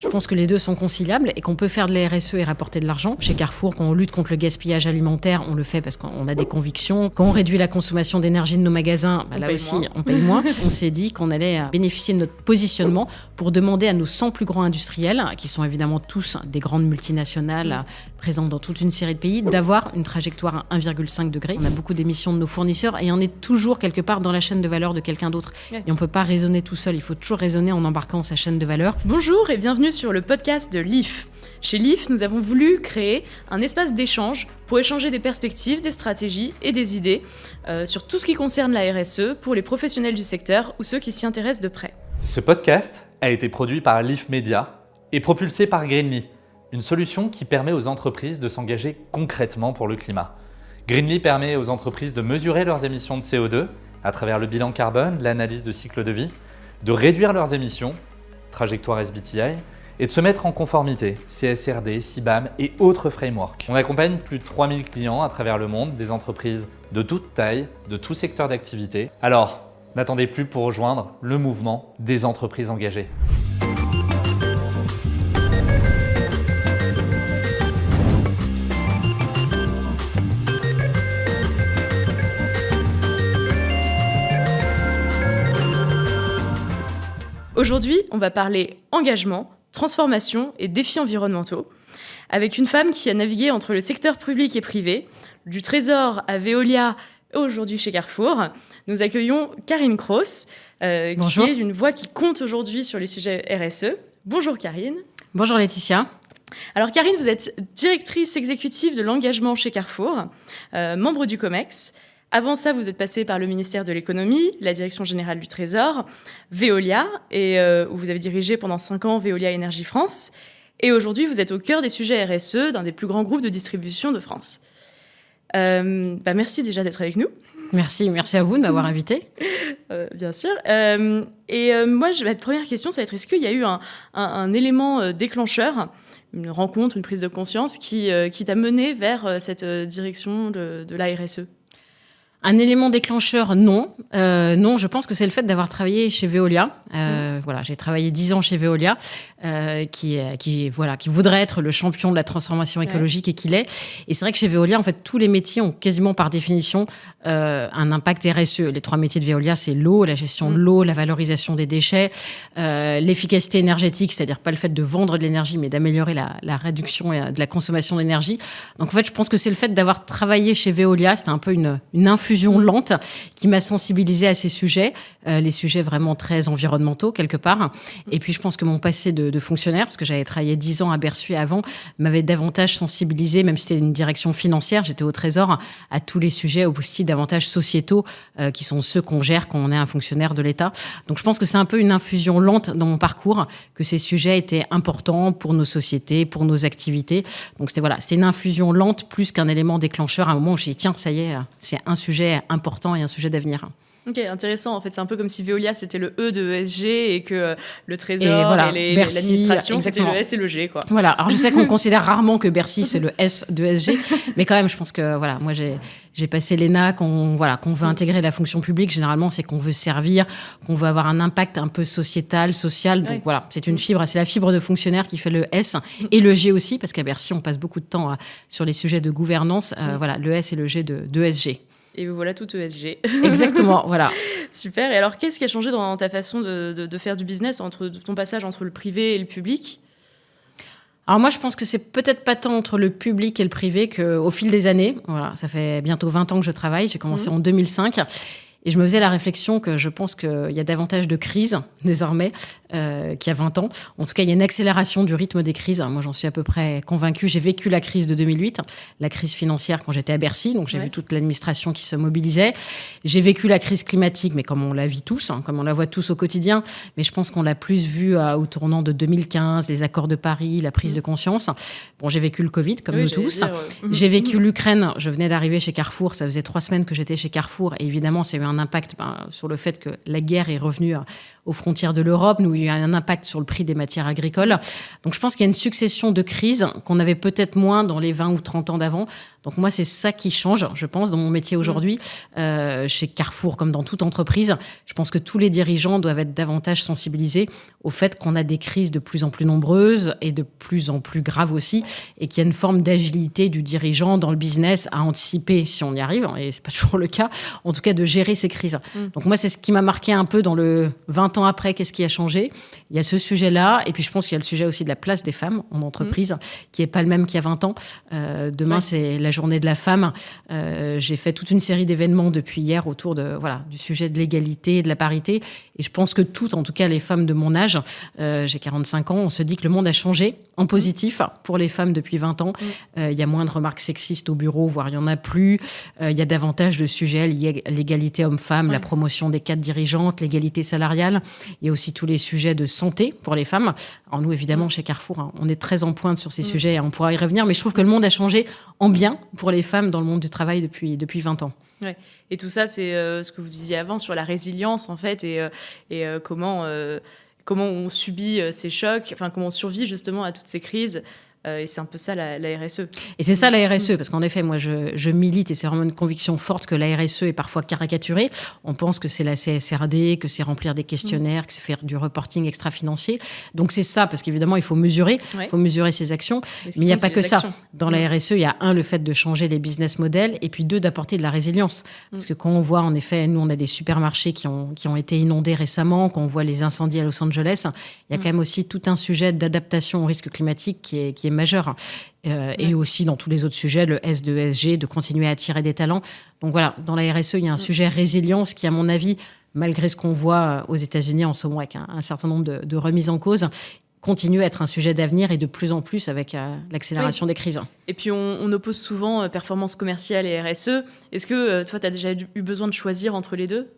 Je pense que les deux sont conciliables et qu'on peut faire de la RSE et rapporter de l'argent. Chez Carrefour, quand on lutte contre le gaspillage alimentaire, on le fait parce qu'on a des convictions. Quand on réduit la consommation d'énergie de nos magasins, là aussi, on paye moins. On s'est dit qu'on allait bénéficier de notre positionnement pour demander à nos 100 plus grands industriels, qui sont évidemment tous des grandes multinationales présentes dans toute une série de pays, d'avoir une trajectoire à 1,5 degré. On a beaucoup d'émissions de nos fournisseurs et on est toujours quelque part dans la chaîne de valeur de quelqu'un d'autre. Et on ne peut pas raisonner tout seul, il faut toujours raisonner en embarquant sa chaîne de valeur. Bonjour et bienvenue sur le podcast de LIF. Chez LIF, nous avons voulu créer un espace d'échange pour échanger des perspectives, des stratégies et des idées sur tout ce qui concerne la RSE pour les professionnels du secteur ou ceux qui s'y intéressent de près. Ce podcast a été produit par LIF Media et propulsé par Greenly, une solution qui permet aux entreprises de s'engager concrètement pour le climat. Greenly permet aux entreprises de mesurer leurs émissions de CO2 à travers le bilan carbone, l'analyse de cycle de vie, de réduire leurs émissions, trajectoire SBTi, et de se mettre en conformité, CSRD, CBAM et autres frameworks. On accompagne plus de 3000 clients à travers le monde, des entreprises de toute taille, de tout secteur d'activité. Alors, n'attendez plus pour rejoindre le mouvement des entreprises engagées. Aujourd'hui, on va parler engagement, transformation et défis environnementaux, avec une femme qui a navigué entre le secteur public et privé, du Trésor à Veolia et aujourd'hui chez Carrefour. Nous accueillons Karine Kroos, qui est une voix qui compte aujourd'hui sur les sujets RSE. Bonjour Karine. Bonjour Laetitia. Alors Karine, vous êtes directrice exécutive de l'engagement chez Carrefour, membre du COMEX. Avant ça, vous êtes passée par le ministère de l'économie, la direction générale du Trésor, Veolia, et où vous avez dirigé pendant 5 ans Veolia Énergie France. Et aujourd'hui, vous êtes au cœur des sujets RSE d'un des plus grands groupes de distribution de France. Merci déjà d'être avec nous. Merci à vous de m'avoir invitée. Bien sûr. Moi, ma première question, ça va être, est-ce qu'il y a eu un élément déclencheur, une rencontre, une prise de conscience qui t'a mené vers cette direction de la RSE ? Un élément déclencheur, non. Non, je pense que c'est le fait d'avoir travaillé chez Veolia. Voilà, j'ai travaillé 10 ans chez Veolia, qui voudrait être le champion de la transformation écologique et qui l'est. Et c'est vrai que chez Veolia, en fait, tous les métiers ont quasiment par définition un impact RSE. Les 3 métiers de Veolia, c'est l'eau, la gestion de l'eau, la valorisation des déchets, l'efficacité énergétique, c'est-à-dire pas le fait de vendre de l'énergie, mais d'améliorer la réduction de la consommation d'énergie. Donc en fait, je pense que c'est le fait d'avoir travaillé chez Veolia, c'était un peu une infusion lente qui m'a sensibilisée à ces sujets, les sujets vraiment très environnementaux quelque part. Et puis je pense que mon passé de fonctionnaire, parce que j'avais travaillé 10 ans à Bercy avant, m'avait davantage sensibilisée, même si c'était une direction financière, j'étais au Trésor, à tous les sujets aussi davantage sociétaux qui sont ceux qu'on gère quand on est un fonctionnaire de l'État. Donc je pense que c'est un peu une infusion lente dans mon parcours, que ces sujets étaient importants pour nos sociétés, pour nos activités. Donc c'était une infusion lente plus qu'un élément déclencheur. À un moment où j'ai dit, tiens, ça y est, c'est un sujet important et un sujet d'avenir. Ok, intéressant. En fait, c'est un peu comme si Veolia, c'était le E de ESG et que le Trésor et l'administration, c'était le S et le G, quoi. Voilà. Alors, je sais qu'on considère rarement que Bercy, c'est le S de ESG, mais quand même, je pense que, voilà, moi, j'ai passé l'ENA, qu'on veut intégrer la fonction publique. Généralement, c'est qu'on veut servir, qu'on veut avoir un impact un peu sociétal, social. Donc, voilà, c'est la fibre de fonctionnaire qui fait le S et le G aussi, parce qu'à Bercy, on passe beaucoup de temps sur les sujets de gouvernance. Voilà, le S et le G de ESG. Et voilà tout ESG. Exactement, voilà. Super. Et alors, qu'est-ce qui a changé dans ta façon de faire du business, entre ton passage entre le privé et le public ? Alors moi, je pense que c'est peut-être pas tant entre le public et le privé qu'au fil des années. Voilà, ça fait bientôt 20 ans que je travaille. J'ai commencé en 2005. Et je me faisais la réflexion que je pense qu'il y a davantage de crises désormais qu'il y a 20 ans. En tout cas, il y a une accélération du rythme des crises. Moi, j'en suis à peu près convaincue. J'ai vécu la crise de 2008, la crise financière quand j'étais à Bercy. Donc, j'ai vu toute l'administration qui se mobilisait. J'ai vécu la crise climatique, mais comme on la vit tous, comme on la voit tous au quotidien. Mais je pense qu'on l'a plus vu au tournant de 2015, les accords de Paris, la prise de conscience. Bon, j'ai vécu le Covid, comme nous tous. J'ai vécu l'Ukraine. Je venais d'arriver chez Carrefour. Ça faisait 3 semaines que j'étais chez Carrefour. Et évidemment, ça a eu un impact sur le fait que la guerre est revenue aux frontières de l'Europe. Nous, il y a eu un impact sur le prix des matières agricoles. Donc, je pense qu'il y a une succession de crises qu'on avait peut-être moins dans les 20 ou 30 ans d'avant. Donc moi, c'est ça qui change, je pense, dans mon métier aujourd'hui. Chez Carrefour, comme dans toute entreprise, je pense que tous les dirigeants doivent être davantage sensibilisés au fait qu'on a des crises de plus en plus nombreuses et de plus en plus graves aussi, et qu'il y a une forme d'agilité du dirigeant dans le business à anticiper, si on y arrive, et c'est pas toujours le cas, en tout cas de gérer ces crises. Donc moi, c'est ce qui m'a marqué un peu dans le 20 ans après, qu'est-ce qui a changé. Il y a ce sujet-là, et puis je pense qu'il y a le sujet aussi de la place des femmes en entreprise, qui n'est pas le même qu'il y a 20 ans. Demain, c'est la journée de la femme. J'ai fait toute une série d'événements depuis hier autour du sujet de l'égalité et de la parité. Et je pense que toutes, en tout cas les femmes de mon âge, j'ai 45 ans, on se dit que le monde a changé en positif pour les femmes depuis 20 ans. Il y a moins de remarques sexistes au bureau, voire il n'y en a plus. Il y a davantage de sujets liés à l'égalité homme-femme, la promotion des cadres dirigeantes, l'égalité salariale. Il y a aussi tous les sujets de santé pour les femmes. Alors nous, évidemment, chez Carrefour, on est très en pointe sur ces sujets et on pourra y revenir. Mais je trouve que le monde a changé en bien pour les femmes dans le monde du travail depuis 20 ans. Ouais. Et tout ça, c'est ce que vous disiez avant sur la résilience, en fait, et comment on subit ces chocs, enfin, comment on survit justement à toutes ces crises. Et c'est un peu ça la RSE. Et c'est ça la RSE, parce qu'en effet, moi, je milite, et c'est vraiment une conviction forte que la RSE est parfois caricaturée. On pense que c'est la CSRD, que c'est remplir des questionnaires, que c'est faire du reporting extra-financier. Donc c'est ça, parce qu'évidemment, il faut mesurer, ses actions. Mais il n'y a pas que ça. Dans la RSE, il y a le fait de changer les business models, et puis d'apporter de la résilience. Parce que quand on voit, en effet, nous, on a des supermarchés qui ont été inondés récemment, quand on voit les incendies à Los Angeles, il y a quand même aussi tout un sujet d'adaptation au risque climatique qui est majeur. Et aussi dans tous les autres sujets, le S2SG, de continuer à attirer des talents. Donc voilà, dans la RSE, il y a un sujet résilience qui, à mon avis, malgré ce qu'on voit aux États-Unis en ce moment avec un certain nombre de remises en cause, continue à être un sujet d'avenir et de plus en plus avec l'accélération des crises. Et puis on oppose souvent performance commerciale et RSE. Est-ce que toi, tu as déjà eu besoin de choisir entre les deux ?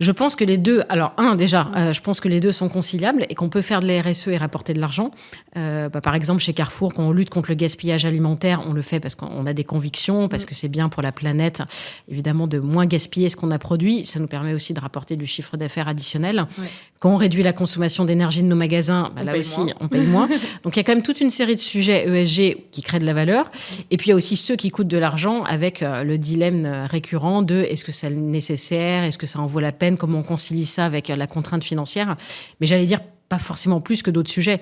Je pense que les deux... Alors, je pense que les deux sont conciliables et qu'on peut faire de la RSE et rapporter de l'argent. Par exemple, chez Carrefour, quand on lutte contre le gaspillage alimentaire, on le fait parce qu'on a des convictions, parce que c'est bien pour la planète, évidemment, de moins gaspiller ce qu'on a produit. Ça nous permet aussi de rapporter du chiffre d'affaires additionnel. Ouais. Quand on réduit la consommation d'énergie de nos magasins, là aussi, on paye moins. Donc, il y a quand même toute une série de sujets ESG qui créent de la valeur. Et puis, il y a aussi ceux qui coûtent de l'argent avec le dilemme récurrent de est-ce que c'est nécessaire, est-ce que ça en vaut la peine, comment on concilie ça avec la contrainte financière. Mais j'allais dire pas forcément plus que d'autres sujets.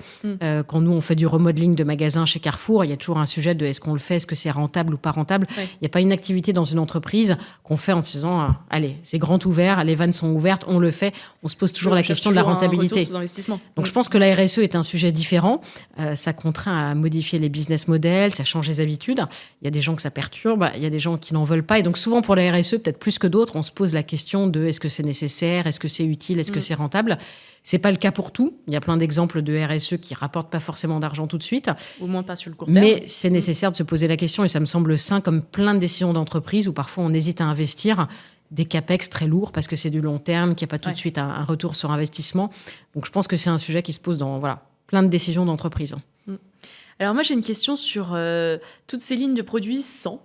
Quand nous, on fait du remodeling de magasins chez Carrefour, il y a toujours un sujet de est-ce qu'on le fait, est-ce que c'est rentable ou pas rentable. Il n'y a pas une activité dans une entreprise qu'on fait en se disant allez, c'est grand ouvert, les vannes sont ouvertes, on le fait. On se pose toujours la question de la rentabilité. Donc je pense que la RSE est un sujet différent. Ça contraint à modifier les business models, ça change les habitudes. Il y a des gens que ça perturbe, il y a des gens qui n'en veulent pas. Et donc souvent pour la RSE, peut-être plus que d'autres, on se pose la question de est-ce que c'est nécessaire, est-ce que c'est utile, est-ce que c'est rentable. C'est pas le cas pour tout. Il y a plein d'exemples de RSE qui rapportent pas forcément d'argent tout de suite. Au moins pas sur le court terme. Mais c'est nécessaire de se poser la question et ça me semble sain comme plein de décisions d'entreprise où parfois on hésite à investir des capex très lourds parce que c'est du long terme, qu'il n'y a pas tout de suite un retour sur investissement. Donc je pense que c'est un sujet qui se pose dans plein de décisions d'entreprise. Alors moi j'ai une question sur toutes ces lignes de produits sans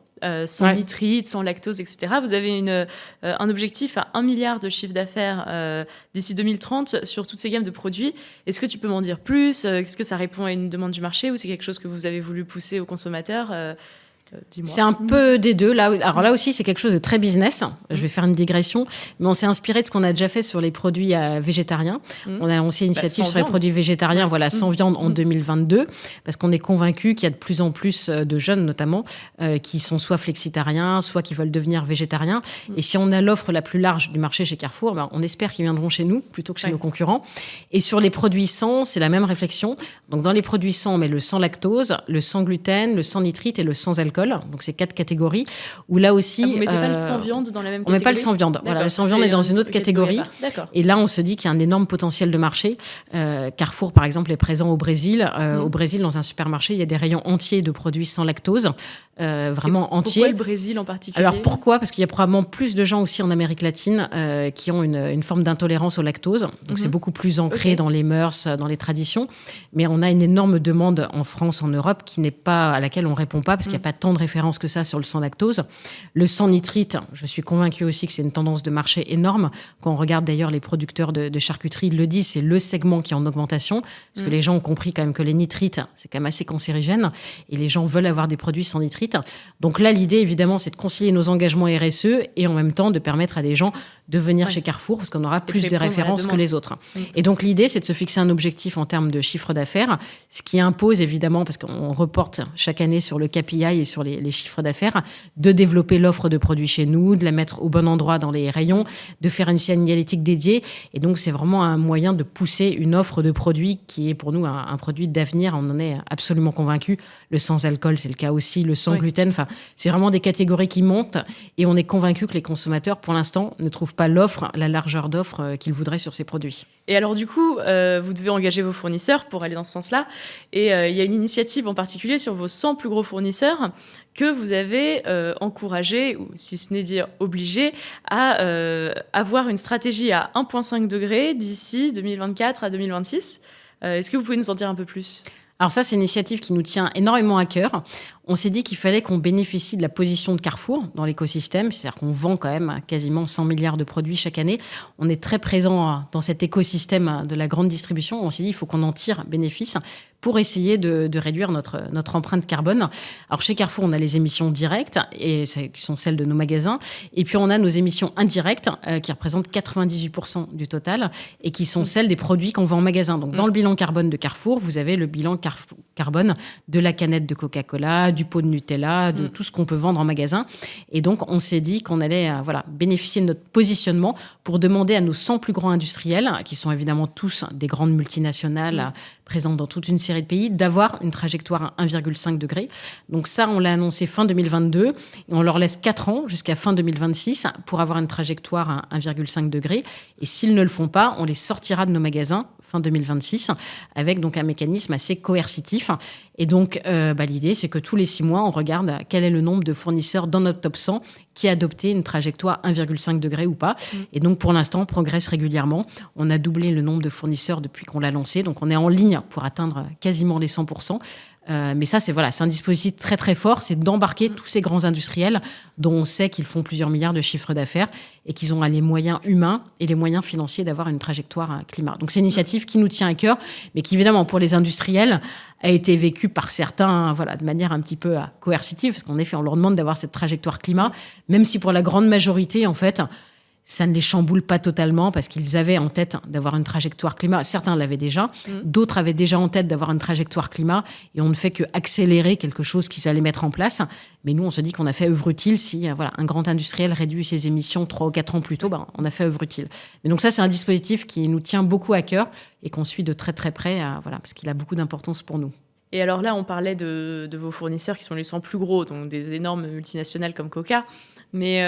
nitrite, sans lactose, etc. Vous avez un objectif à 1 milliard de chiffre d'affaires d'ici 2030 sur toutes ces gammes de produits. Est-ce que tu peux m'en dire plus ? Est-ce que ça répond à une demande du marché ou c'est quelque chose que vous avez voulu pousser aux consommateurs ? Dis-moi. C'est un peu des deux. Alors là aussi, c'est quelque chose de très business. Je vais faire une digression. Mais on s'est inspiré de ce qu'on a déjà fait sur les produits végétariens. On a lancé une initiative sur les produits végétariens, sans viande en 2022, parce qu'on est convaincu qu'il y a de plus en plus de jeunes, notamment, qui sont soit flexitariens, soit qui veulent devenir végétariens. Et si on a l'offre la plus large du marché chez Carrefour, on espère qu'ils viendront chez nous plutôt que chez nos concurrents. Et sur les produits sans, c'est la même réflexion. Donc dans les produits sans, on met le sans lactose, le sans gluten, le sans nitrite et le sans alcool. Donc, c'est 4 catégories où là aussi... vous ne mettez pas le sans viande dans la même catégorie ? On ne met pas le sans viande. Voilà, le sans viande est dans une autre catégorie. Et là, on se dit qu'il y a un énorme potentiel de marché. Carrefour, par exemple, est présent au Brésil. Au Brésil, dans un supermarché, il y a des rayons entiers de produits sans lactose. Vraiment entiers. Pourquoi le Brésil en particulier ? Alors, pourquoi ? Parce qu'il y a probablement plus de gens aussi en Amérique latine qui ont une forme d'intolérance au lactose. Donc, c'est beaucoup plus ancré dans les mœurs, dans les traditions. Mais on a une énorme demande en France, en Europe, à laquelle on ne répond pas parce qu'il n'y a pas tant de références que ça sur le sans lactose. Le sans nitrite, je suis convaincue aussi que c'est une tendance de marché énorme. Quand on regarde d'ailleurs les producteurs de charcuterie, ils le disent, c'est le segment qui est en augmentation, parce que les gens ont compris quand même que les nitrites, c'est quand même assez cancérigène, et les gens veulent avoir des produits sans nitrite. Donc là, l'idée, évidemment, c'est de concilier nos engagements RSE et en même temps de permettre à des gens de venir chez Carrefour, parce qu'on aura plus de références que les autres. Et donc l'idée, c'est de se fixer un objectif en termes de chiffre d'affaires, ce qui impose évidemment, parce qu'on reporte chaque année sur le KPI et sur les chiffres d'affaires, de développer l'offre de produits chez nous, de la mettre au bon endroit dans les rayons, de faire une signalétique dédiée. Et donc c'est vraiment un moyen de pousser une offre de produits qui est pour nous un produit d'avenir. On en est absolument convaincus. Le sans alcool, c'est le cas aussi. Le sans gluten, enfin, c'est vraiment des catégories qui montent. Et on est convaincus que les consommateurs, pour l'instant, ne trouvent pas l'offre, la largeur d'offre qu'ils voudraient sur ces produits. Et alors du coup, vous devez engager vos fournisseurs pour aller dans ce sens-là. Et il y a une initiative en particulier sur vos 100 plus gros fournisseurs que vous avez encouragé, ou si ce n'est dire obligé, à avoir une stratégie à 1,5 degré d'ici 2024 à 2026. Est-ce que vous pouvez nous en dire un peu plus ? Alors ça, c'est une initiative qui nous tient énormément à cœur. On s'est dit qu'il fallait qu'on bénéficie de la position de Carrefour dans l'écosystème. C'est-à-dire qu'on vend quand même quasiment 100 milliards de produits chaque année. On est très présent dans cet écosystème de la grande distribution. On s'est dit qu'il faut qu'on en tire bénéfice pour essayer de réduire notre empreinte carbone. Alors chez Carrefour, on a les émissions directes, qui sont celles de nos magasins. Et puis on a nos émissions indirectes, qui représentent 98% du total, et qui sont celles des produits qu'on vend en magasin. Donc dans le bilan carbone de Carrefour, vous avez le bilan carbone de la canette de Coca-Cola, du pot de Nutella, de tout ce qu'on peut vendre en magasin. Et donc on s'est dit qu'on allait bénéficier de notre positionnement pour demander à nos 100 plus grands industriels, qui sont évidemment tous des grandes multinationales présentes dans toute une série de pays, d'avoir une trajectoire à 1,5 degré. Donc ça, on l'a annoncé fin 2022 et on leur laisse 4 ans jusqu'à fin 2026 pour avoir une trajectoire à 1,5 degré. Et s'ils ne le font pas, on les sortira de nos magasins fin 2026 avec donc un mécanisme assez coercitif. Et donc, l'idée, c'est que tous les 6 mois, on regarde quel est le nombre de fournisseurs dans notre top 100 qui a adopté une trajectoire 1,5 degré ou pas. Et donc, pour l'instant, on progresse régulièrement. On a doublé le nombre de fournisseurs depuis qu'on l'a lancé. Donc, on est en ligne pour atteindre quasiment les 100%. Mais ça, c'est un dispositif très, très fort. C'est d'embarquer tous ces grands industriels dont on sait qu'ils font plusieurs milliards de chiffres d'affaires et qu'ils ont les moyens humains et les moyens financiers d'avoir une trajectoire climat. Donc, c'est une initiative qui nous tient à cœur, mais qui, évidemment, pour les industriels, a été vécue par certains de manière un petit peu coercitive, parce qu'en effet, on leur demande d'avoir cette trajectoire climat, même si pour la grande majorité, en fait, ça ne les chamboule pas totalement parce qu'ils avaient en tête d'avoir une trajectoire climat. Certains l'avaient déjà, d'autres avaient déjà en tête d'avoir une trajectoire climat et on ne fait qu'accélérer quelque chose qu'ils allaient mettre en place. Mais nous, on se dit qu'on a fait œuvre utile. Si un grand industriel réduit ses émissions 3 ou 4 ans plus tôt, on a fait œuvre utile. Mais donc ça, c'est un dispositif qui nous tient beaucoup à cœur et qu'on suit de très très près, parce qu'il a beaucoup d'importance pour nous. Et alors là, on parlait de vos fournisseurs qui sont les 100 plus gros, donc des énormes multinationales comme Coca. Mais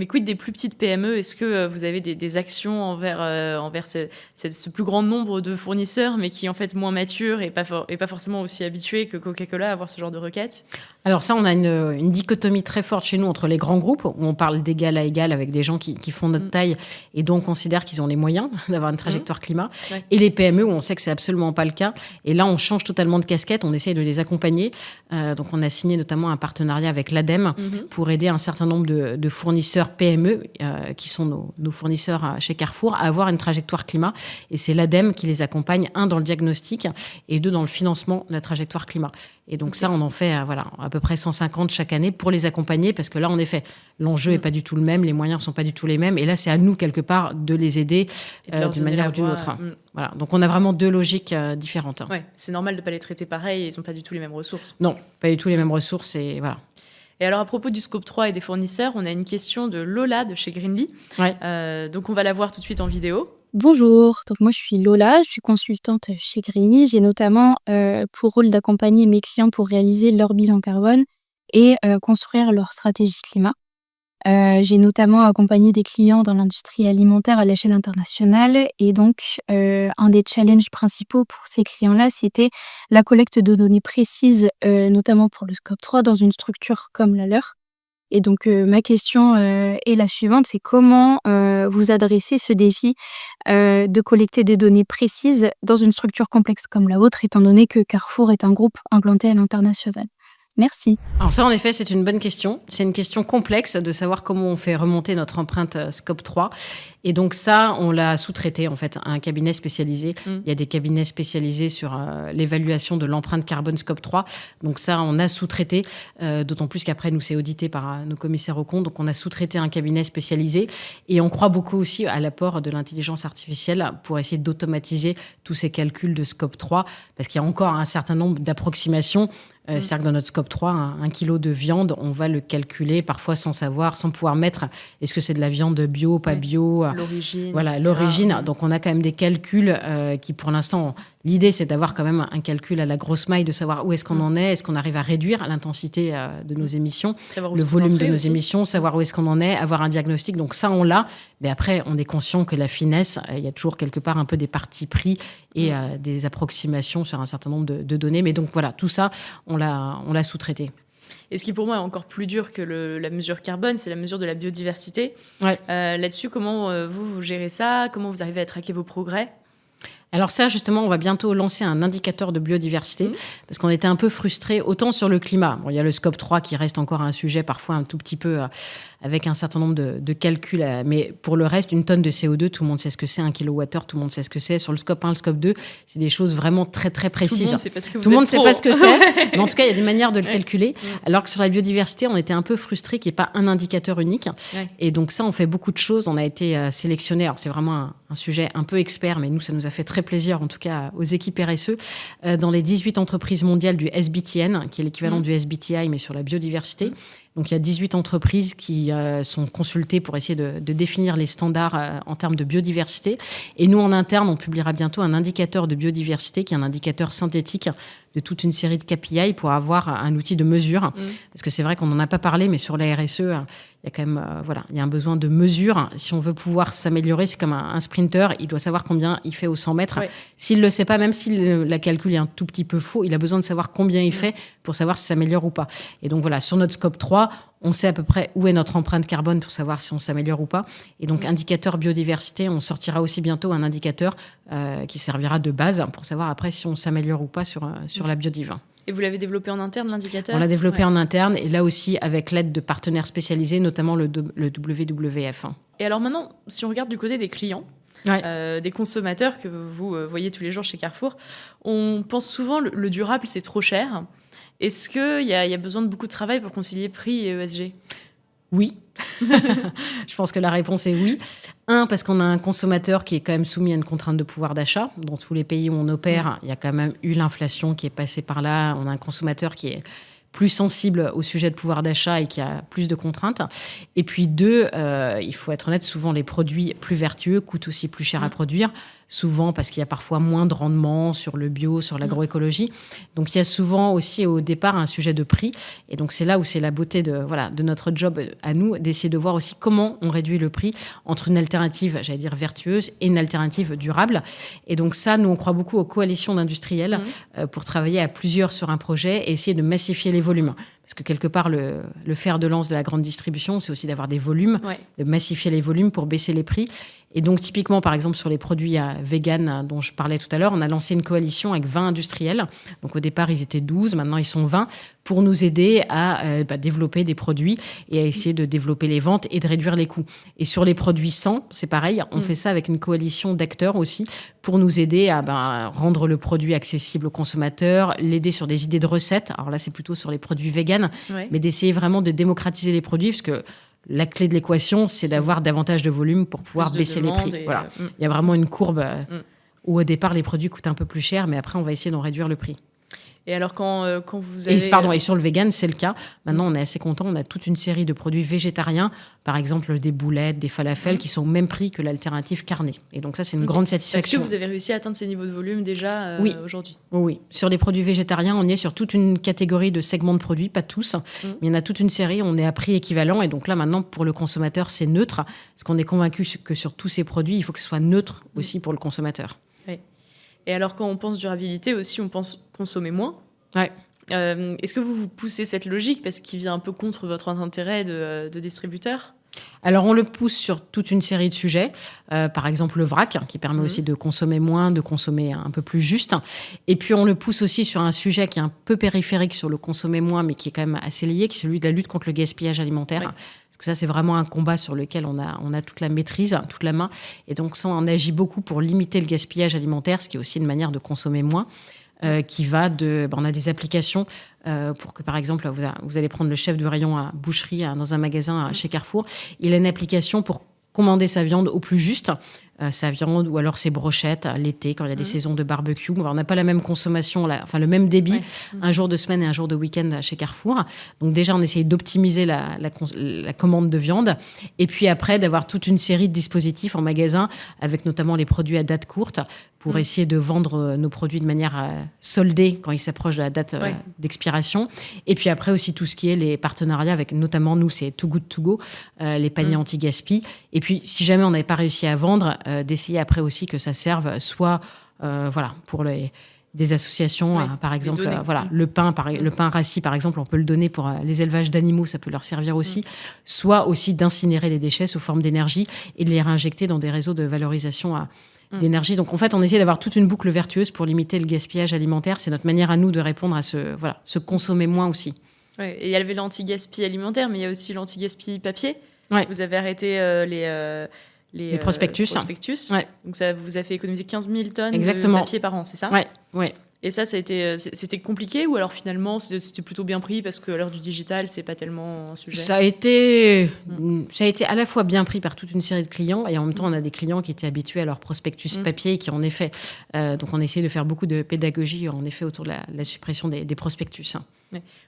quid des plus petites PME ? Est-ce que vous avez des actions envers ce plus grand nombre de fournisseurs, mais qui en fait moins matures et pas forcément aussi habitués que Coca-Cola à avoir ce genre de requêtes ? Alors ça, on a une dichotomie très forte chez nous entre les grands groupes, où on parle d'égal à égal avec des gens qui font notre taille et dont on considère qu'ils ont les moyens d'avoir une trajectoire climat, et les PME où on sait que c'est absolument pas le cas. Et là, on change totalement de casquette, on essaye de les accompagner. Donc on a signé notamment un partenariat avec l'ADEME pour aider un certain nombre de fournisseurs PME, qui sont nos fournisseurs chez Carrefour, à avoir une trajectoire climat. Et c'est l'ADEME qui les accompagne, 1, dans le diagnostic et 2, dans le financement de la trajectoire climat. Et donc ça, on en fait à peu près 150 chaque année pour les accompagner, parce que là, en effet, l'enjeu n'est pas du tout le même, les moyens ne sont pas du tout les mêmes. Et là, c'est à nous, quelque part, de les aider d'une manière ou d'une autre. Voilà. Donc on a vraiment 2 logiques différentes. Ouais, c'est normal de ne pas les traiter pareil, ils n'ont pas du tout les mêmes ressources. Non, pas du tout les mêmes ressources. Et voilà. Et alors, à propos du scope 3 et des fournisseurs, on a une question de Lola de chez Greenly. Donc, on va la voir tout de suite en vidéo. Bonjour, donc moi je suis Lola, je suis consultante chez Greenly. J'ai notamment pour rôle d'accompagner mes clients pour réaliser leur bilan carbone et construire leur stratégie climat. J'ai notamment accompagné des clients dans l'industrie alimentaire à l'échelle internationale et donc un des challenges principaux pour ces clients-là, c'était la collecte de données précises, notamment pour le scope 3 dans une structure comme la leur. Et donc ma question est la suivante, c'est comment vous adressez ce défi de collecter des données précises dans une structure complexe comme la vôtre, étant donné que Carrefour est un groupe implanté à l'international. Merci. Alors ça, en effet, c'est une bonne question. C'est une question complexe de savoir comment on fait remonter notre empreinte Scope 3. Et donc ça, on l'a sous-traité en fait à un cabinet spécialisé. Il y a des cabinets spécialisés sur l'évaluation de l'empreinte carbone Scope 3. Donc ça, on a sous-traité, d'autant plus qu'après, nous, c'est audité par nos commissaires aux comptes. Donc on a sous-traité un cabinet spécialisé. Et on croit beaucoup aussi à l'apport de l'intelligence artificielle pour essayer d'automatiser tous ces calculs de Scope 3. Parce qu'il y a encore un certain nombre d'approximations. C'est-à-dire que dans notre Scope 3, un kilo de viande, on va le calculer parfois sans savoir, sans pouvoir mettre est-ce que c'est de la viande bio, pas bio. L'origine. Voilà, etc. l'origine. Donc on a quand même des calculs qui, pour l'instant, l'idée c'est d'avoir quand même un calcul à la grosse maille, de savoir où est-ce qu'on en est qu'on arrive à réduire l'intensité de nos émissions, Savoir où le se volume de concentrer nos aussi. émissions, savoir où est-ce qu'on en est, avoir un diagnostic. Donc ça, on l'a. Mais après, on est conscient que la finesse, il y a toujours quelque part un peu des partis pris et des approximations sur un certain nombre de données. Mais donc voilà, tout ça, on l'a sous-traité. Et ce qui pour moi est encore plus dur que la mesure carbone, c'est la mesure de la biodiversité. Ouais. Là-dessus, comment vous gérez ça? Comment vous arrivez à traquer vos progrès? Alors ça, justement, on va bientôt lancer un indicateur de biodiversité parce qu'on était un peu frustrés, autant sur le climat. Bon, il y a le Scope 3 qui reste encore un sujet parfois un tout petit peu avec un certain nombre de calculs. Mais pour le reste, une tonne de CO2, tout le monde sait ce que c'est. 1 kWh, tout le monde sait ce que c'est. Sur le Scope 1, le Scope 2, c'est des choses vraiment très, très précises. Tout le monde sait pas ce que vous Tout le monde êtes sait pro. pas ce que c'est. Mais en tout cas, il y a des manières de le calculer. Alors que sur la biodiversité, on était un peu frustrés qu'il n'y ait pas un indicateur unique. Ouais. Et donc ça, on fait beaucoup de choses. On a été sélectionnés. Alors c'est vraiment un sujet un peu expert, mais nous, ça nous a fait très plaisir, en tout cas aux équipes RSE, dans les 18 entreprises mondiales du SBTN, qui est l'équivalent du SBTI, mais sur la biodiversité. Donc il y a 18 entreprises qui sont consultées pour essayer de définir les standards en termes de biodiversité. Et nous, en interne, on publiera bientôt un indicateur de biodiversité, qui est un indicateur synthétique de toute une série de KPI pour avoir un outil de mesure. Parce que c'est vrai qu'on n'en a pas parlé, mais sur la RSE, il y a quand même il y a un besoin de mesure. Si on veut pouvoir s'améliorer, c'est comme un sprinter, il doit savoir combien il fait aux 100 mètres. Ouais. S'il ne le sait pas, même si la calcul est un tout petit peu faux, il a besoin de savoir combien il fait pour savoir si ça s'améliore ou pas. Et donc voilà, sur notre Scope 3, on sait à peu près où est notre empreinte carbone pour savoir si on s'améliore ou pas. Et donc, indicateur biodiversité, on sortira aussi bientôt un indicateur qui servira de base pour savoir après si on s'améliore ou pas sur la biodiv. Et vous l'avez développé en interne, l'indicateur? On l'a développé en interne et là aussi avec l'aide de partenaires spécialisés, notamment le WWF. Et alors maintenant, si on regarde du côté des clients, des consommateurs que vous voyez tous les jours chez Carrefour, on pense souvent le durable, c'est trop cher. Est-ce qu'il y a besoin de beaucoup de travail pour concilier prix et ESG? Oui. Je pense que la réponse est oui. Parce qu'on a un consommateur qui est quand même soumis à une contrainte de pouvoir d'achat. Dans tous les pays où on opère, il y a quand même eu l'inflation qui est passée par là. On a un consommateur qui est plus sensible au sujet de pouvoir d'achat et qui a plus de contraintes. Et puis 2, il faut être honnête, souvent les produits plus vertueux coûtent aussi plus cher à produire, souvent parce qu'il y a parfois moins de rendement sur le bio, sur l'agroécologie. Donc il y a souvent aussi au départ un sujet de prix. Et donc c'est là où c'est la beauté de notre job à nous, d'essayer de voir aussi comment on réduit le prix entre une alternative, j'allais dire vertueuse, et une alternative durable. Et donc ça, nous on croit beaucoup aux coalitions d'industriels pour travailler à plusieurs sur un projet et essayer de massifier les volumes. Parce que quelque part, le fer de lance de la grande distribution, c'est aussi d'avoir des volumes, de massifier les volumes pour baisser les prix. Et donc, typiquement, par exemple, sur les produits vegan dont je parlais tout à l'heure, on a lancé une coalition avec 20 industriels. Donc, au départ, ils étaient 12, maintenant, ils sont 20, pour nous aider à développer des produits et à essayer de développer les ventes et de réduire les coûts. Et sur les produits sans, c'est pareil, on fait ça avec une coalition d'acteurs aussi pour nous aider à rendre le produit accessible aux consommateurs, l'aider sur des idées de recettes. Alors là, c'est plutôt sur les produits vegan, mais d'essayer vraiment de démocratiser les produits, parce que la clé de l'équation, c'est d'avoir davantage de volume pour pouvoir baisser les prix. Voilà. Il y a vraiment une courbe où au départ, les produits coûtent un peu plus cher, mais après, on va essayer d'en réduire le prix. Et alors, quand vous avez... Et sur le vegan, c'est le cas. Maintenant, on est assez content. On a toute une série de produits végétariens, par exemple des boulettes, des falafels, qui sont au même prix que l'alternative carnée. Et donc ça, c'est une grande satisfaction. Est-ce que vous avez réussi à atteindre ces niveaux de volume déjà aujourd'hui? Oui. Sur les produits végétariens, on y est sur toute une catégorie de segments de produits, pas tous, mais il y en a toute une série, on est à prix équivalent. Et donc là, maintenant, pour le consommateur, c'est neutre, parce qu'on est convaincu que sur tous ces produits, il faut que ce soit neutre aussi pour le consommateur. Oui. Et alors, quand on pense durabilité aussi, on pense consommer moins. Ouais. Est-ce que vous poussez cette logique parce qu'il vient un peu contre votre intérêt de distributeur? Alors, on le pousse sur toute une série de sujets. Par exemple, le vrac, qui permet aussi de consommer moins, de consommer un peu plus juste. Et puis, on le pousse aussi sur un sujet qui est un peu périphérique sur le consommer moins, mais qui est quand même assez lié, qui est celui de la lutte contre le gaspillage alimentaire. Oui. Parce que ça, c'est vraiment un combat sur lequel on a toute la maîtrise, toute la main. Et donc, ça, on agit beaucoup pour limiter le gaspillage alimentaire, ce qui est aussi une manière de consommer moins. Qui va de... on a des applications pour que, par exemple, vous allez prendre le chef de rayon à boucherie dans un magasin chez Carrefour. Il a une application pour commander sa viande au plus juste, sa viande ou alors ses brochettes l'été, quand il y a des saisons de barbecue. On n'a pas la même consommation, le même débit, un jour de semaine et un jour de week-end chez Carrefour. Donc déjà, on essaye d'optimiser la commande de viande. Et puis après, d'avoir toute une série de dispositifs en magasin, avec notamment les produits à date courte, pour essayer de vendre nos produits de manière soldée quand ils s'approchent de la date d'expiration. Et puis après aussi tout ce qui est les partenariats avec, notamment nous, c'est Too Good To Go, les paniers anti-gaspi. Et puis si jamais on n'avait pas réussi à vendre, d'essayer après aussi que ça serve soit pour des associations, par exemple, le pain rassis, par exemple, on peut le donner pour les élevages d'animaux, ça peut leur servir aussi, soit aussi d'incinérer les déchets sous forme d'énergie et de les réinjecter dans des réseaux de valorisation d'énergie. Donc en fait, on essaie d'avoir toute une boucle vertueuse pour limiter le gaspillage alimentaire. C'est notre manière à nous de répondre à se consommer moins aussi. Ouais, et il y avait l'anti-gaspi alimentaire, mais il y a aussi l'anti-gaspi papier. Ouais. Vous avez arrêté les prospectus. Ouais. Donc ça vous a fait économiser 15 000 tonnes Exactement. de papier par an, c'est ça ? Ouais. Et ça a été, c'était compliqué ou alors finalement c'était plutôt bien pris parce qu'à l'heure du digital, c'est pas tellement un sujet ? Ça a été à la fois bien pris par toute une série de clients et en même temps, on a des clients qui étaient habitués à leur prospectus papier et qui en effet... donc on a essayé de faire beaucoup de pédagogie en effet autour de la suppression des prospectus.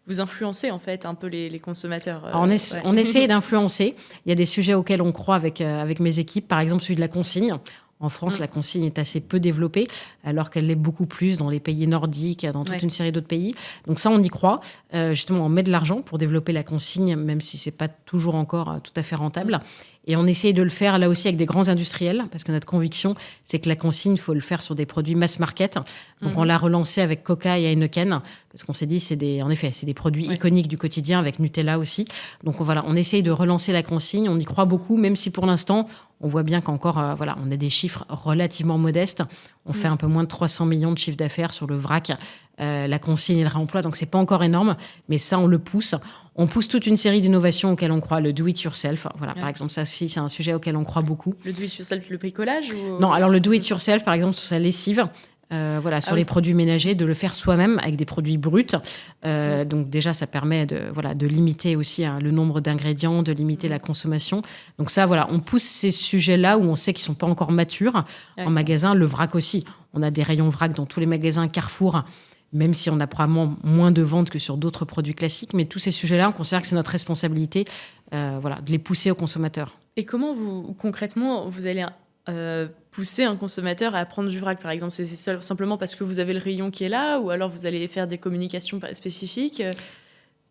Vous influencez en fait un peu les consommateurs. Alors on essaie d'influencer. Il y a des sujets auxquels on croit avec mes équipes, par exemple celui de la consigne. En France, la consigne est assez peu développée, alors qu'elle l'est beaucoup plus dans les pays nordiques, dans toute une série d'autres pays. Donc ça, on y croit. Justement, on met de l'argent pour développer la consigne, même si c'est pas toujours encore tout à fait rentable. Et on essaye de le faire là aussi avec des grands industriels, parce que notre conviction, c'est que la consigne, il faut le faire sur des produits mass market. Donc on l'a relancé avec Coca et Heineken, parce qu'on s'est dit, c'est des produits iconiques du quotidien, avec Nutella aussi. Donc on essaye de relancer la consigne. On y croit beaucoup, même si pour l'instant, on voit bien qu'encore, on a des chiffres relativement modestes. On fait un peu moins de 300 millions de chiffres d'affaires sur le vrac, la consigne et le réemploi. Donc, c'est pas encore énorme, mais ça, on le pousse. On pousse toute une série d'innovations auxquelles on croit. Le do-it-yourself, par exemple, ça aussi, c'est un sujet auquel on croit beaucoup. Le do-it-yourself, le bricolage ou... Non, alors le do-it-yourself, par exemple, sur sa lessive, sur les produits ménagers, de le faire soi-même avec des produits bruts. Donc déjà, ça permet de limiter aussi le nombre d'ingrédients, de limiter la consommation. Donc ça, on pousse ces sujets-là où on sait qu'ils ne sont pas encore matures en magasin. Le vrac aussi. On a des rayons vrac dans tous les magasins Carrefour, même si on a probablement moins de ventes que sur d'autres produits classiques. Mais tous ces sujets-là, on considère que c'est notre responsabilité de les pousser aux consommateurs. Et comment concrètement, vous allez... pousser un consommateur à prendre du vrac, par exemple, c'est simplement parce que vous avez le rayon qui est là, ou alors vous allez faire des communications spécifiques?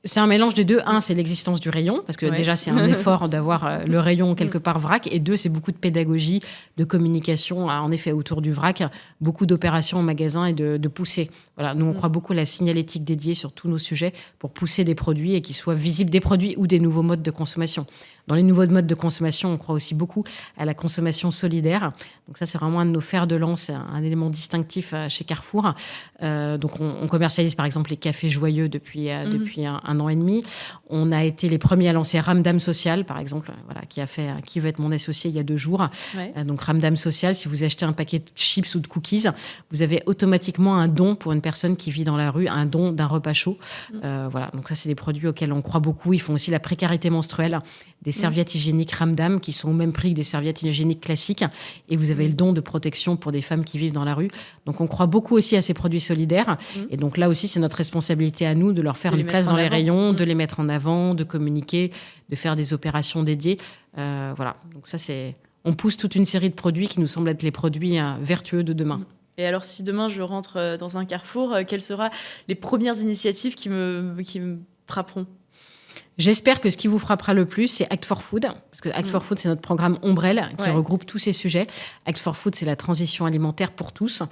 C'est un mélange des deux. Un, c'est l'existence du rayon, parce que déjà, c'est un effort d'avoir le rayon quelque part vrac. Et deux, c'est beaucoup de pédagogie, de communication, en effet, autour du vrac. Beaucoup d'opérations en magasin et de pousser. Voilà, nous, on croit beaucoup à la signalétique dédiée sur tous nos sujets pour pousser des produits et qu'ils soient visibles des produits ou des nouveaux modes de consommation. Dans les nouveaux modes de consommation, on croit aussi beaucoup à la consommation solidaire. Donc ça, c'est vraiment un de nos fers de lance, un élément distinctif chez Carrefour. Donc on commercialise par exemple les cafés joyeux depuis un an et demi. On a été les premiers à lancer Ramdam Social, par exemple, qui veut être mon associé il y a 2 jours. Donc Ramdam Social, si vous achetez un paquet de chips ou de cookies, vous avez automatiquement un don pour une personne qui vit dans la rue, un don d'un repas chaud. Donc ça, c'est des produits auxquels on croit beaucoup. Ils font aussi la précarité menstruelle, des serviettes hygiéniques Ramdam qui sont au même prix que des serviettes hygiéniques classiques. Et vous avez le don de protection pour des femmes qui vivent dans la rue. Donc on croit beaucoup aussi à ces produits solidaires. Et donc là aussi, c'est notre responsabilité à nous de leur faire une place dans les rayons, de les mettre en avant, de communiquer, de faire des opérations dédiées. Donc ça, on pousse toute une série de produits qui nous semblent être les produits vertueux de demain. Et alors, si demain je rentre dans un Carrefour, quelles seront les premières initiatives qui me frapperont ? J'espère que ce qui vous frappera le plus, c'est Act for Food. Parce que Act for Food, c'est notre programme ombrelle qui regroupe tous ces sujets. Act for Food, c'est la transition alimentaire pour tous.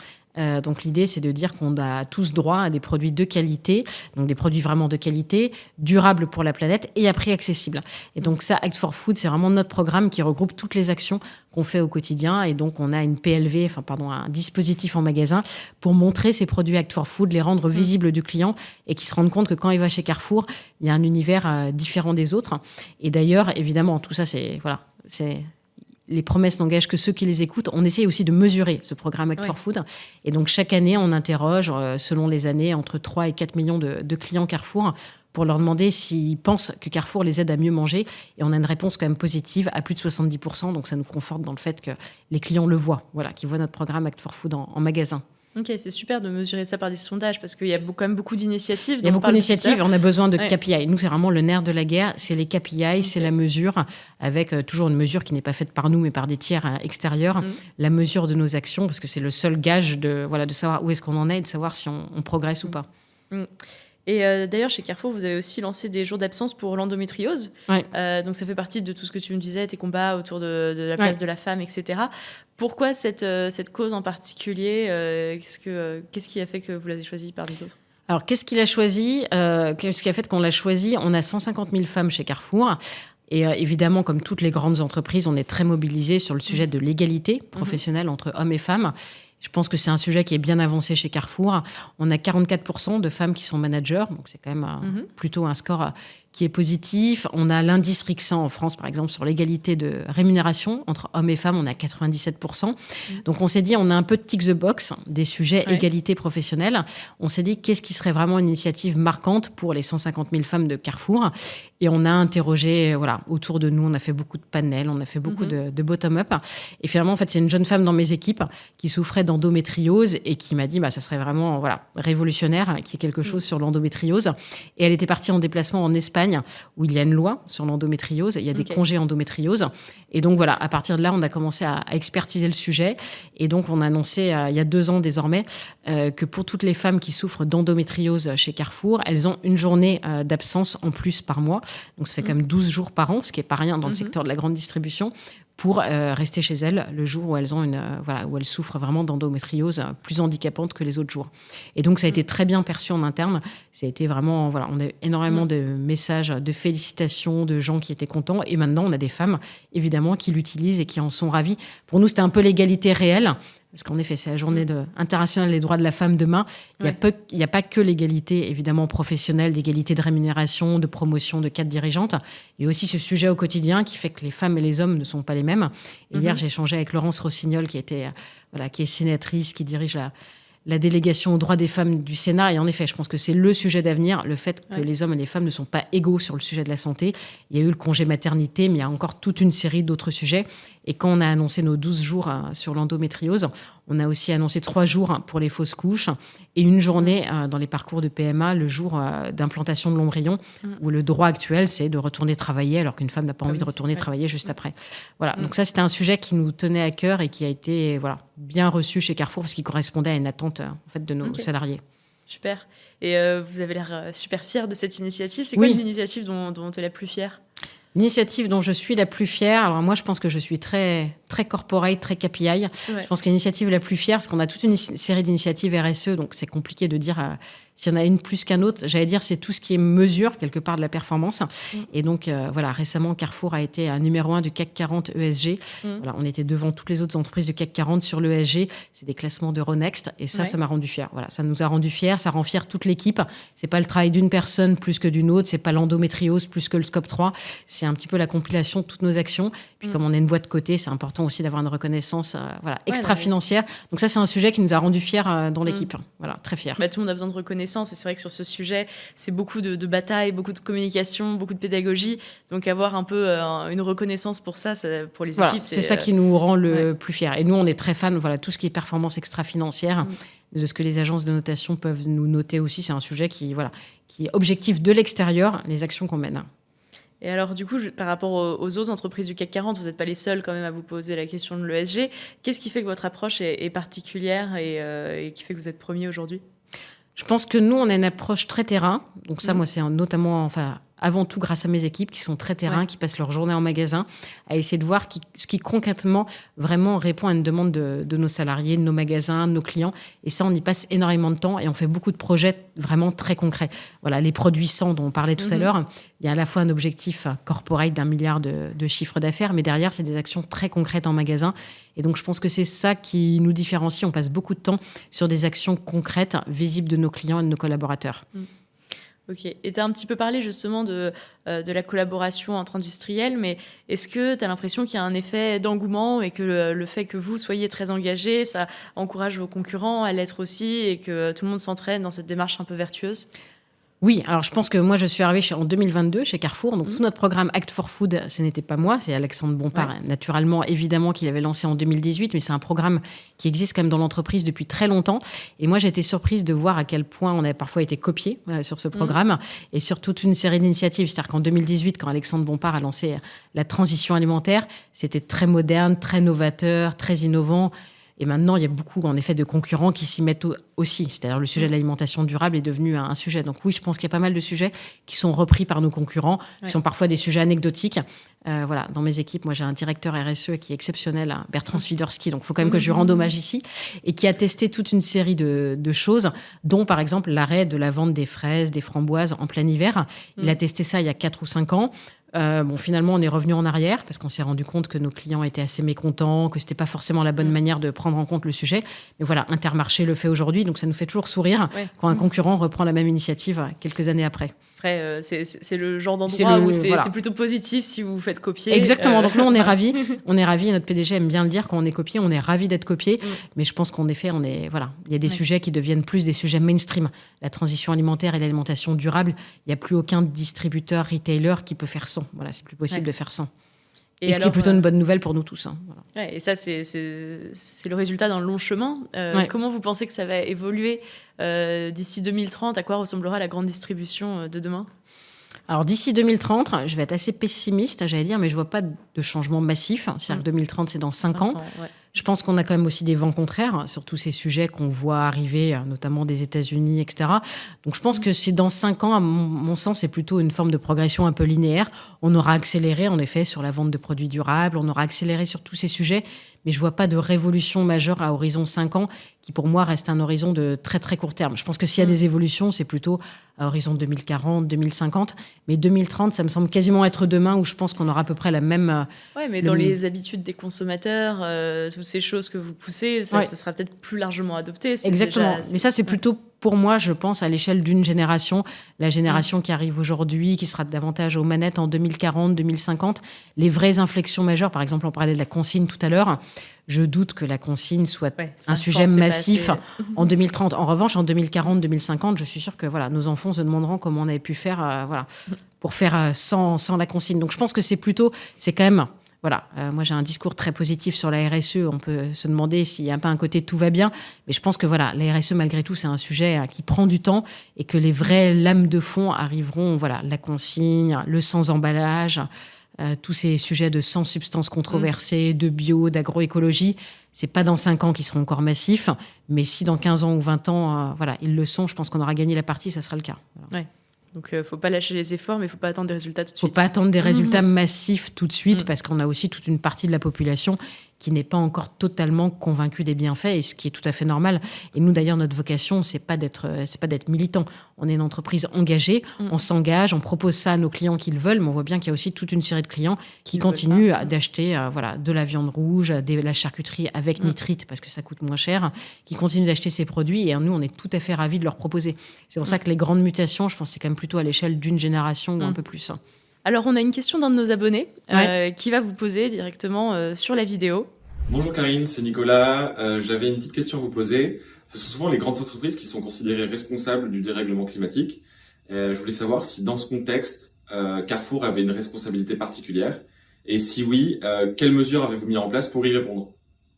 Donc l'idée, c'est de dire qu'on a tous droit à des produits de qualité, donc des produits vraiment de qualité, durables pour la planète et à prix accessible. Et donc ça, Act for Food, c'est vraiment notre programme qui regroupe toutes les actions qu'on fait au quotidien. Et donc on a un dispositif en magasin pour montrer ces produits Act for Food, les rendre visibles du client et qu'il se rende compte que quand il va chez Carrefour, il y a un univers différent des autres. Et d'ailleurs, évidemment, tout ça, c'est les promesses n'engagent que ceux qui les écoutent. On essaie aussi de mesurer ce programme Act for Food. Et donc, chaque année, on interroge, selon les années, entre 3 et 4 millions de clients Carrefour pour leur demander s'ils pensent que Carrefour les aide à mieux manger. Et on a une réponse quand même positive à plus de 70%. Donc, ça nous conforte dans le fait que les clients le voient, qu'ils voient notre programme Act for Food en magasin. Ok, c'est super de mesurer ça par des sondages parce qu'il y a quand même beaucoup d'initiatives. Il y a beaucoup d'initiatives, on a besoin de KPI. Nous, c'est vraiment le nerf de la guerre, c'est les KPI, c'est la mesure, avec toujours une mesure qui n'est pas faite par nous, mais par des tiers extérieurs, la mesure de nos actions, parce que c'est le seul gage de savoir où est-ce qu'on en est et de savoir si on progresse ou pas. Et d'ailleurs, chez Carrefour, vous avez aussi lancé des jours d'absence pour l'endométriose. Donc, ça fait partie de tout ce que tu me disais, tes combats autour de la place de la femme, etc. Pourquoi cette cause en particulier qu'est-ce qui a fait que vous l'avez choisie parmi d'autres ? Alors, qu'est-ce qui a fait qu'on l'a choisi ? On a 150 000 femmes chez Carrefour. Et évidemment, comme toutes les grandes entreprises, on est très mobilisés sur le sujet de l'égalité professionnelle entre hommes et femmes. Je pense que c'est un sujet qui est bien avancé chez Carrefour. On a 44% de femmes qui sont managers, donc c'est quand même plutôt un score qui est positif. On a l'indice Rixan en France, par exemple, sur l'égalité de rémunération entre hommes et femmes, on a 97%. Donc on s'est dit, on a un peu de tick the box des sujets égalité professionnelle. On s'est dit, qu'est-ce qui serait vraiment une initiative marquante pour les 150 000 femmes de Carrefour ? Et on a interrogé autour de nous, on a fait beaucoup de panels, on a fait beaucoup de bottom-up. Et finalement, en fait, c'est une jeune femme dans mes équipes qui souffrait d'endométriose et qui m'a dit, ça serait vraiment révolutionnaire qu'il y ait quelque chose sur l'endométriose. Et elle était partie en déplacement en Espagne, où il y a une loi sur l'endométriose, il y a des congés endométriose. Et donc à partir de là, on a commencé à expertiser le sujet. Et donc on a annoncé, il y a 2 ans désormais, que pour toutes les femmes qui souffrent d'endométriose chez Carrefour, elles ont une journée d'absence en plus par mois. Donc ça fait quand même 12 jours par an, ce qui n'est pas rien dans le secteur de la grande distribution, pour rester chez elles le jour où elles ont où elles souffrent vraiment d'endométriose plus handicapante que les autres jours. Et donc ça a été très bien perçu en interne. Ça a été vraiment, on a eu énormément de messages, de félicitations, de gens qui étaient contents. Et maintenant, on a des femmes, évidemment, qui l'utilisent et qui en sont ravies. Pour nous, c'était un peu l'égalité réelle. Parce qu'en effet, c'est la journée internationale des droits de la femme demain. Il n'y a pas que l'égalité, évidemment, professionnelle, d'égalité de rémunération, de promotion de cadres dirigeantes. Il y a aussi ce sujet au quotidien qui fait que les femmes et les hommes ne sont pas les mêmes. Et hier, j'ai échangé avec Laurence Rossignol, qui est sénatrice, qui dirige la délégation aux droits des femmes du Sénat. Et en effet, je pense que c'est le sujet d'avenir, le fait que les hommes et les femmes ne sont pas égaux sur le sujet de la santé. Il y a eu le congé maternité, mais il y a encore toute une série d'autres sujets. Et quand on a annoncé nos 12 jours sur l'endométriose, on a aussi annoncé 3 jours pour les fausses couches et une journée dans les parcours de PMA, le jour d'implantation de l'embryon, où le droit actuel, c'est de retourner travailler, alors qu'une femme n'a pas envie de retourner travailler juste après. Donc ça, c'était un sujet qui nous tenait à cœur et qui a été bien reçu chez Carrefour, parce qu'il correspondait à une attente de nos salariés. Super. Et vous avez l'air super fière de cette initiative. C'est quoi l'initiative dont tu es la plus fière ? L'initiative dont je suis la plus fière, alors moi je pense que je suis très, très corporate, très KPI. Je pense que l'initiative la plus fière, parce qu'on a toute une série d'initiatives RSE, donc c'est compliqué de dire s'il y en a une plus qu'un autre. J'allais dire, c'est tout ce qui est mesure quelque part de la performance. Et donc récemment, Carrefour a été numéro 1 du CAC 40 ESG. On était devant toutes les autres entreprises du CAC 40 sur l'ESG. C'est des classements d'Euronext. Et ça m'a rendu fière. Ça nous a rendu fiers. Ça rend fière toute l'équipe. C'est pas le travail d'une personne plus que d'une autre. C'est pas l'endométriose plus que le scope 3. C'est un petit peu la compilation de toutes nos actions. Puis comme on est une boîte cotée, c'est important aussi d'avoir une reconnaissance extra-financière. Donc ça, c'est un sujet qui nous a rendu fiers dans l'équipe. Très fiers. Tout le monde a besoin de reconnaissance. Et c'est vrai que sur ce sujet, c'est beaucoup de batailles, beaucoup de communication, beaucoup de pédagogie. Donc avoir un peu une reconnaissance pour ça pour les équipes, c'est ça qui nous rend le plus fiers. Et nous, on est très fans. Tout ce qui est performance extra-financière, de ce que les agences de notation peuvent nous noter aussi, c'est un sujet qui est objectif de l'extérieur, les actions qu'on mène. Et alors, du coup, par rapport aux autres entreprises du CAC 40, vous n'êtes pas les seuls quand même à vous poser la question de l'ESG. Qu'est-ce qui fait que votre approche est particulière et qui fait que vous êtes premier aujourd'hui ? Je pense que nous, on a une approche très terrain. Donc ça, moi, c'est notamment avant tout grâce à mes équipes qui sont très terrain, qui passent leur journée en magasin, à essayer de voir ce qui concrètement vraiment répond à une demande de nos salariés, de nos magasins, de nos clients. Et ça, on y passe énormément de temps et on fait beaucoup de projets vraiment très concrets. Voilà, les produits 100 dont on parlait tout à l'heure, il y a à la fois un objectif corporate d'1 milliard de chiffre d'affaires, mais derrière, c'est des actions très concrètes en magasin. Et donc, je pense que c'est ça qui nous différencie. On passe beaucoup de temps sur des actions concrètes, visibles de nos clients et de nos collaborateurs. Ok. Et tu as un petit peu parlé justement de la collaboration entre industriels, mais est-ce que tu as l'impression qu'il y a un effet d'engouement et que le fait que vous soyez très engagés, ça encourage vos concurrents à l'être aussi et que tout le monde s'entraîne dans cette démarche un peu vertueuse ? Oui, alors je pense que moi, je suis arrivée en 2022 chez Carrefour. Donc, tout notre programme Act for Food, ce n'était pas moi, c'est Alexandre Bompard, naturellement, évidemment, qu'il avait lancé en 2018. Mais c'est un programme qui existe quand même dans l'entreprise depuis très longtemps. Et moi, j'ai été surprise de voir à quel point on avait parfois été copié sur ce programme et sur toute une série d'initiatives. C'est-à-dire qu'en 2018, quand Alexandre Bompard a lancé la transition alimentaire, c'était très moderne, très novateur, très innovant. Et maintenant, il y a beaucoup, en effet, de concurrents qui s'y mettent aussi. C'est-à-dire le sujet de l'alimentation durable est devenu un sujet. Donc oui, je pense qu'il y a pas mal de sujets qui sont repris par nos concurrents, qui sont parfois des sujets anecdotiques. Voilà, dans mes équipes, moi, j'ai un directeur RSE qui est exceptionnel, Bertrand Swiderski. Donc, il faut quand même que je lui rende hommage ici. Et qui a testé toute une série de choses, dont, par exemple, l'arrêt de la vente des fraises, des framboises en plein hiver. Il a testé ça il y a 4 ou 5 ans. Finalement, on est revenu en arrière parce qu'on s'est rendu compte que nos clients étaient assez mécontents, que c'était pas forcément la bonne manière de prendre en compte le sujet. Mais voilà, Intermarché le fait aujourd'hui, donc ça nous fait toujours sourire quand un concurrent reprend la même initiative quelques années après. Après, c'est le genre d'endroit où c'est plutôt positif si vous vous faites copier. Exactement. Donc nous, on est ravis. On est ravis. Et notre PDG aime bien le dire, quand on est copié, on est ravis d'être copié. Mais je pense qu'en effet, il y a des sujets qui deviennent plus des sujets mainstream. La transition alimentaire et l'alimentation durable, il n'y a plus aucun distributeur, retailer qui peut faire sans. Voilà, c'est plus possible de faire sans. Et ce qui est plutôt une bonne nouvelle pour nous tous. Voilà. Et ça, c'est le résultat d'un long chemin. Comment vous pensez que ça va évoluer d'ici 2030 ? À quoi ressemblera la grande distribution de demain ? Alors, d'ici 2030, je vais être assez pessimiste, j'allais dire, mais je ne vois pas de changement massif. C'est-à-dire que 2030, c'est dans 5 ans. Je pense qu'on a quand même aussi des vents contraires sur tous ces sujets qu'on voit arriver, notamment des États-Unis, etc. Donc, je pense que c'est dans 5 ans, à mon sens, c'est plutôt une forme de progression un peu linéaire. On aura accéléré, en effet, sur la vente de produits durables. On aura accéléré sur tous ces sujets. Mais je ne vois pas de révolution majeure à horizon 5 ans, qui pour moi reste un horizon de très très court terme. Je pense que s'il y a des évolutions, c'est plutôt à horizon 2040, 2050. Mais 2030, ça me semble quasiment être demain, où je pense qu'on aura à peu près la même... Oui, mais dans les habitudes des consommateurs, toutes ces choses que vous poussez, ça sera peut-être plus largement adopté. Exactement. Mais ça, c'est plutôt... Pour moi, je pense à l'échelle d'une génération, la génération qui arrive aujourd'hui, qui sera davantage aux manettes en 2040, 2050. Les vraies inflexions majeures, par exemple, on parlait de la consigne tout à l'heure. Je doute que la consigne soit un sujet massif en 2030. En revanche, en 2040, 2050, je suis sûre que nos enfants se demanderont comment on avait pu faire pour faire sans la consigne. Donc, je pense que c'est quand même... moi j'ai un discours très positif sur la RSE. On peut se demander s'il n'y a pas un côté tout va bien. Mais je pense que la RSE, malgré tout, c'est un sujet qui prend du temps et que les vraies lames de fond arriveront. La consigne, le sans emballage, tous ces sujets de sans substances controversées, de bio, d'agroécologie. C'est pas dans 5 ans qu'ils seront encore massifs. Mais si dans 15 ans ou 20 ans, ils le sont, je pense qu'on aura gagné la partie, ça sera le cas. Donc, il ne faut pas lâcher les efforts, mais il ne faut pas attendre des résultats tout de suite. Il ne faut pas attendre des résultats massifs tout de suite, parce qu'on a aussi toute une partie de la population qui n'est pas encore totalement convaincue des bienfaits, et ce qui est tout à fait normal. Et nous, d'ailleurs, notre vocation, c'est pas d'être militant. On est une entreprise engagée, on s'engage, on propose ça à nos clients qui le veulent, mais on voit bien qu'il y a aussi toute une série de clients qui continuent d'acheter de la viande rouge, de la charcuterie avec nitrite, parce que ça coûte moins cher, qui continuent d'acheter ces produits, et nous, on est tout à fait ravis de leur proposer. C'est pour ça que les grandes mutations, je pense, c'est quand même plutôt à l'échelle d'une génération ou un peu plus. Alors, on a une question d'un de nos abonnés qui va vous poser directement sur la vidéo. Bonjour Karine, c'est Nicolas. J'avais une petite question à vous poser. Ce sont souvent les grandes entreprises qui sont considérées responsables du dérèglement climatique. Je voulais savoir si dans ce contexte, Carrefour avait une responsabilité particulière. Et si oui, quelles mesures avez-vous mis en place pour y répondre ?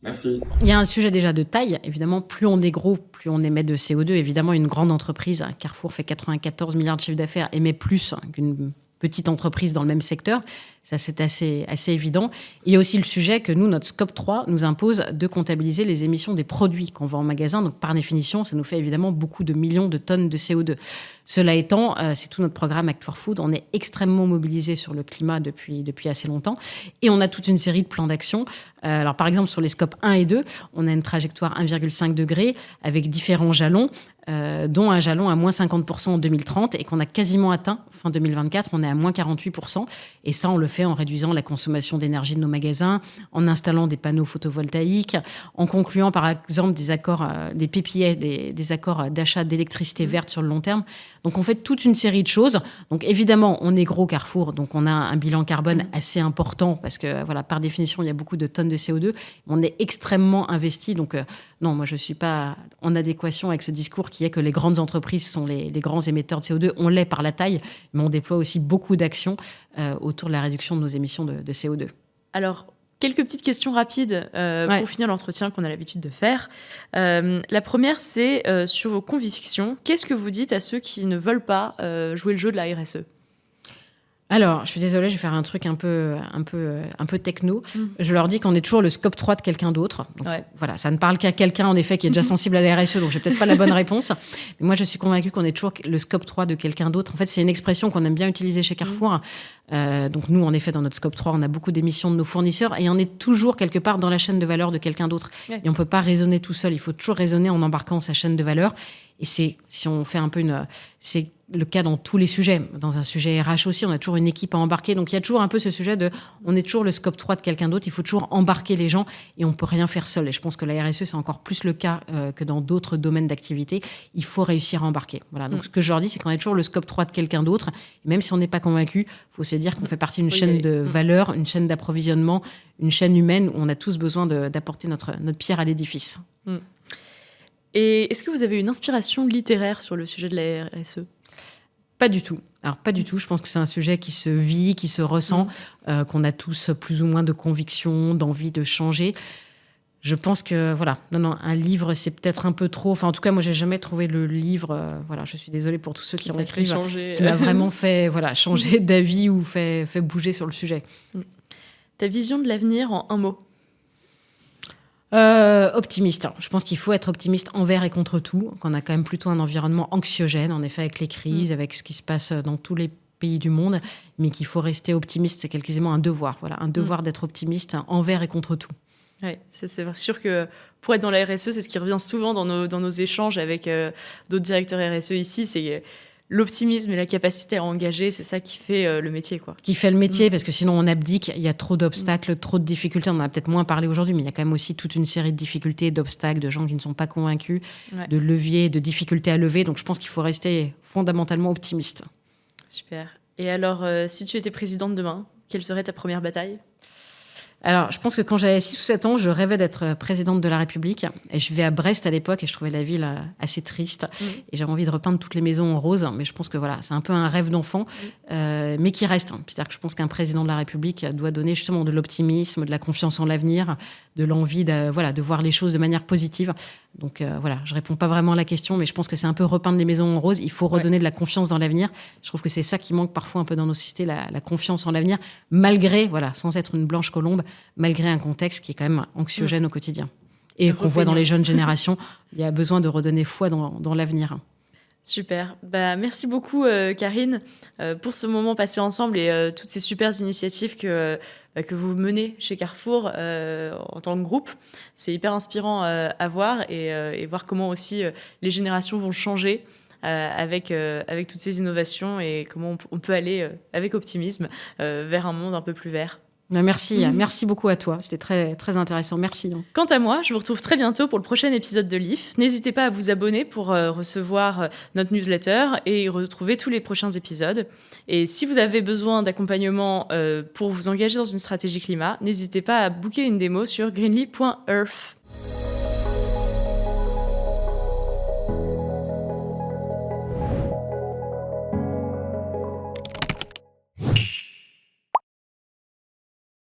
Merci. Il y a un sujet déjà de taille. Évidemment, plus on est gros, plus on émet de CO2. Évidemment, une grande entreprise, Carrefour fait 94 milliards de chiffre d'affaires, émet plus qu'une petite entreprise dans le même secteur. Ça, c'est assez évident. Il y a aussi le sujet que nous, notre Scope 3 nous impose de comptabiliser les émissions des produits qu'on vend en magasin. Donc, par définition, ça nous fait évidemment beaucoup de millions de tonnes de CO2. Cela étant, c'est tout notre programme Act for Food. On est extrêmement mobilisé sur le climat depuis assez longtemps. Et on a toute une série de plans d'action. Alors, par exemple, sur les scopes 1 et 2, on a une trajectoire 1,5 degré avec différents jalons, dont un jalon à moins 50% en 2030 et qu'on a quasiment atteint fin 2024. On est à moins 48%. Et ça, on le fait en réduisant la consommation d'énergie de nos magasins, en installant des panneaux photovoltaïques, en concluant, par exemple, des accords, des PPA, des accords d'achat d'électricité verte sur le long terme. Donc, on fait toute une série de choses. Donc, évidemment, on est gros Carrefour, donc on a un bilan carbone assez important parce que, voilà, par définition, il y a beaucoup de tonnes de CO2. On est extrêmement investi. Donc, non, moi, je ne suis pas en adéquation avec ce discours qui est que les grandes entreprises sont les grands émetteurs de CO2. On l'est par la taille, mais on déploie aussi beaucoup d'actions autour de la réduction de nos émissions de CO2. Alors, quelques petites questions rapides pour finir l'entretien qu'on a l'habitude de faire. La première, c'est sur vos convictions. Qu'est-ce que vous dites à ceux qui ne veulent pas jouer le jeu de la RSE ? Alors, je suis désolée, je vais faire un truc un peu techno. Je leur dis qu'on est toujours le scope 3 de quelqu'un d'autre. Donc, voilà, ça ne parle qu'à quelqu'un, en effet, qui est déjà sensible à la RSE, donc j'ai peut-être pas la bonne réponse. Mais moi, je suis convaincue qu'on est toujours le scope 3 de quelqu'un d'autre. En fait, c'est une expression qu'on aime bien utiliser chez Carrefour. Donc nous, en effet, dans notre scope 3, on a beaucoup d'émissions de nos fournisseurs et on est toujours quelque part dans la chaîne de valeur de quelqu'un d'autre. Et on ne peut pas raisonner tout seul. Il faut toujours raisonner en embarquant sa chaîne de valeur. Et c'est, si on fait un peu c'est le cas dans tous les sujets. Dans un sujet RH aussi, on a toujours une équipe à embarquer. Donc, il y a toujours un peu ce sujet on est toujours le scope 3 de quelqu'un d'autre. Il faut toujours embarquer les gens et on ne peut rien faire seul. Et je pense que la RSE, c'est encore plus le cas que dans d'autres domaines d'activité. Il faut réussir à embarquer. Voilà. Donc, ce que je leur dis, c'est qu'on est toujours le scope 3 de quelqu'un d'autre. Et même si on n'est pas convaincu, il faut se dire qu'on fait partie d'une chaîne de valeur, une chaîne d'approvisionnement, une chaîne humaine où on a tous besoin d'apporter notre pierre à l'édifice. Et est-ce que vous avez une inspiration littéraire sur le sujet de la RSE ? Pas du tout. Alors, pas du tout. Je pense que c'est un sujet qui se vit, qui se ressent, qu'on a tous plus ou moins de conviction, d'envie de changer. Je pense que, voilà, non, un livre, c'est peut-être un peu trop. Enfin, en tout cas, moi, j'ai jamais trouvé le livre. Voilà, je suis désolée pour tous ceux qui ont écrit, qui m'a vraiment fait changer d'avis ou fait bouger sur le sujet. Ta vision de l'avenir en un mot ? Optimiste. Je pense qu'il faut être optimiste envers et contre tout, qu'on a quand même plutôt un environnement anxiogène, en effet, avec les crises, avec ce qui se passe dans tous les pays du monde, mais qu'il faut rester optimiste, c'est quasiment un devoir. Voilà, un devoir d'être optimiste envers et contre tout. Oui, c'est sûr que pour être dans la RSE, c'est ce qui revient souvent dans nos échanges avec d'autres directeurs RSE ici, c'est l'optimisme et la capacité à engager, c'est ça qui fait le métier, quoi. Qui fait le métier, parce que sinon on abdique, il y a trop d'obstacles, trop de difficultés. On en a peut-être moins parlé aujourd'hui, mais il y a quand même aussi toute une série de difficultés, d'obstacles, de gens qui ne sont pas convaincus, de leviers, de difficultés à lever. Donc je pense qu'il faut rester fondamentalement optimiste. Super. Et alors, si tu étais présidente demain, quelle serait ta première bataille ? Alors, je pense que quand j'avais 6 ou 7 ans, je rêvais d'être présidente de la République. Et je vivais à Brest à l'époque et je trouvais la ville assez triste. Et j'avais envie de repeindre toutes les maisons en rose. Mais je pense que voilà, c'est un peu un rêve d'enfant, mais qui reste. C'est-à-dire que je pense qu'un président de la République doit donner justement de l'optimisme, de la confiance en l'avenir, de l'envie de voir les choses de manière positive. Donc voilà, je réponds pas vraiment à la question, mais je pense que c'est un peu repeindre les maisons en rose. Il faut redonner de la confiance dans l'avenir. Je trouve que c'est ça qui manque parfois un peu dans nos sociétés, la confiance en l'avenir, malgré, voilà, sans être une blanche colombe, malgré un contexte qui est quand même anxiogène au quotidien. Et qu'on voit dans les jeunes générations, il y a besoin de redonner foi dans l'avenir. Super. Merci beaucoup, Karine, pour ce moment passé ensemble et toutes ces super initiatives que vous menez chez Carrefour en tant que groupe. C'est hyper inspirant à voir et voir comment aussi les générations vont changer avec toutes ces innovations et comment on peut aller avec optimisme vers un monde un peu plus vert. Merci beaucoup à toi, c'était très, très intéressant, merci. Quant à moi, je vous retrouve très bientôt pour le prochain épisode de LIF. N'hésitez pas à vous abonner pour recevoir notre newsletter et retrouver tous les prochains épisodes. Et si vous avez besoin d'accompagnement pour vous engager dans une stratégie climat, n'hésitez pas à booker une démo sur greenly.earth.